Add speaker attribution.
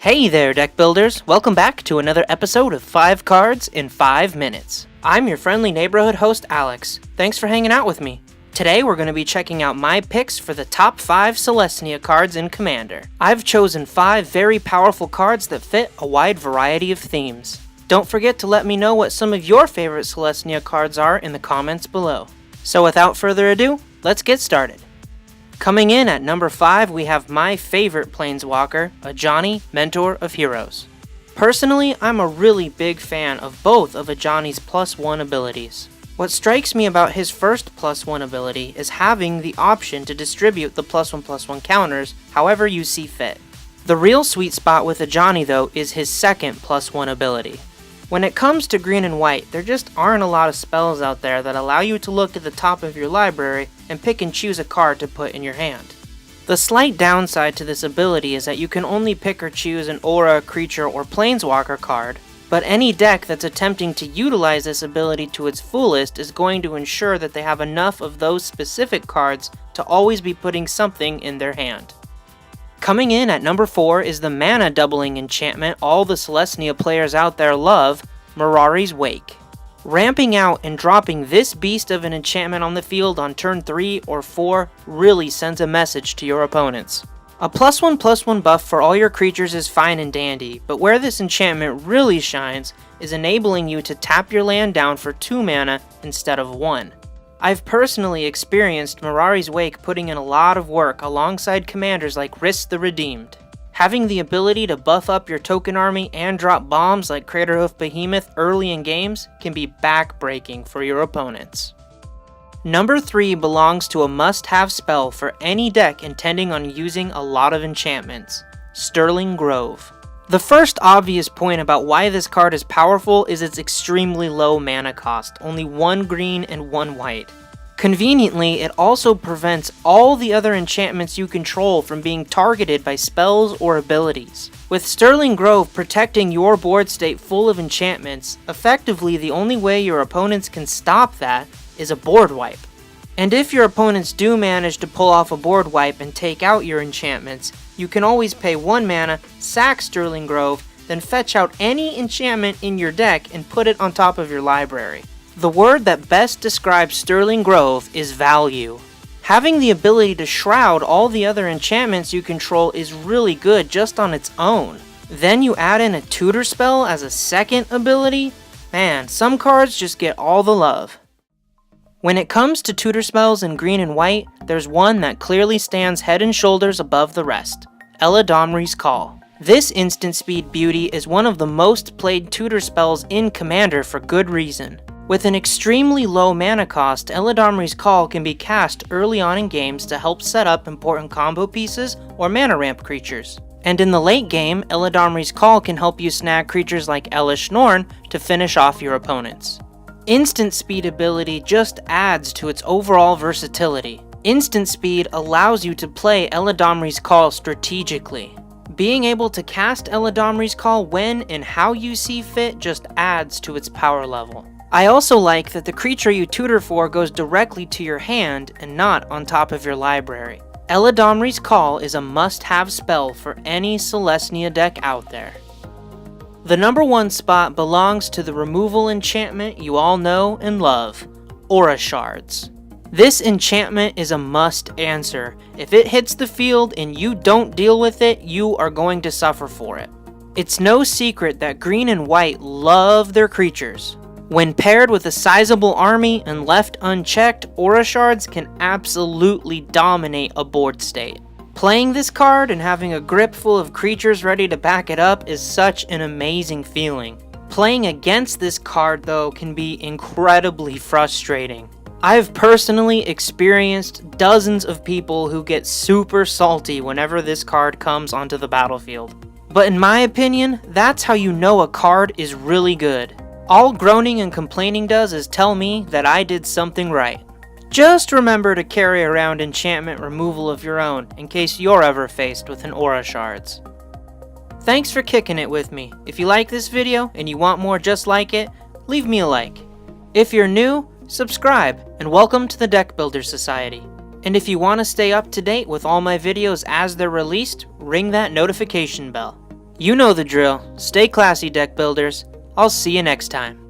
Speaker 1: Hey there, deck builders! Welcome back to another episode of 5 Cards in 5 Minutes. I'm your friendly neighborhood host, Alex. Thanks for hanging out with me. Today we're going to be checking out my picks for the top 5 Selesnya cards in Commander. I've chosen 5 very powerful cards that fit a wide variety of themes. Don't forget to let me know what some of your favorite Selesnya cards are in the comments below. So without further ado, let's get started. Coming in at number 5, we have my favorite Planeswalker, Ajani, Mentor of Heroes. Personally, I'm a really big fan of both of Ajani's +1 abilities. What strikes me about his first +1 ability is having the option to distribute the +1/+1 counters however you see fit. The real sweet spot with Ajani though is his second +1 ability. When it comes to green and white, there just aren't a lot of spells out there that allow you to look at the top of your library and pick and choose a card to put in your hand. The slight downside to this ability is that you can only pick or choose an aura, creature, or planeswalker card, but any deck that's attempting to utilize this ability to its fullest is going to ensure that they have enough of those specific cards to always be putting something in their hand. Coming in at number 4 is the mana doubling enchantment all the Selesnya players out there love, Muraris Wake. Ramping out and dropping this beast of an enchantment on the field on turn 3 or 4 really sends a message to your opponents. A +1/+1 buff for all your creatures is fine and dandy, but where this enchantment really shines is enabling you to tap your land down for 2 mana instead of 1. I've personally experienced Muraris Wake putting in a lot of work alongside commanders like Risk the Redeemed. Having the ability to buff up your token army and drop bombs like Craterhoof Behemoth early in games can be back-breaking for your opponents. Number 3 belongs to a must-have spell for any deck intending on using a lot of enchantments, Sterling Grove. The first obvious point about why this card is powerful is its extremely low mana cost, only 1 green and 1 white. Conveniently, it also prevents all the other enchantments you control from being targeted by spells or abilities. With Sterling Grove protecting your board state full of enchantments, effectively the only way your opponents can stop that is a board wipe. And if your opponents do manage to pull off a board wipe and take out your enchantments, you can always pay 1 mana, sack Sterling Grove, then fetch out any enchantment in your deck and put it on top of your library. The word that best describes Sterling Grove is value. Having the ability to shroud all the other enchantments you control is really good just on its own. Then you add in a tutor spell as a second ability? Man, some cards just get all the love. When it comes to tutor spells in green and white, there's one that clearly stands head and shoulders above the rest, Elladas Call. This instant speed beauty is one of the most played tutor spells in Commander for good reason. With an extremely low mana cost, Elladas Call can be cast early on in games to help set up important combo pieces or mana ramp creatures. And in the late game, Elladas Call can help you snag creatures like Elesh Norn to finish off your opponents. Instant speed ability just adds to its overall versatility. Instant speed allows you to play Elladas Call strategically. Being able to cast Elladas Call when and how you see fit just adds to its power level. I also like that the creature you tutor for goes directly to your hand and not on top of your library. Elladas Call is a must-have spell for any Selesnya deck out there. The number 1 spot belongs to the removal enchantment you all know and love, Aura Shards. This enchantment is a must answer. If it hits the field and you don't deal with it, you are going to suffer for it. It's no secret that green and white love their creatures. When paired with a sizable army and left unchecked, Aura Shards can absolutely dominate a board state. Playing this card and having a grip full of creatures ready to back it up is such an amazing feeling. Playing against this card though can be incredibly frustrating. I've personally experienced dozens of people who get super salty whenever this card comes onto the battlefield. But in my opinion, that's how you know a card is really good. All groaning and complaining does is tell me that I did something right. Just remember to carry around enchantment removal of your own in case you're ever faced with an Aura Shards. Thanks for kicking it with me. If you like this video and you want more just like it, leave me a like. If you're new, subscribe and welcome to the Deck Builder Society. And if you want to stay up to date with all my videos as they're released, ring that notification bell. You know the drill. Stay classy, deck builders. I'll see you next time.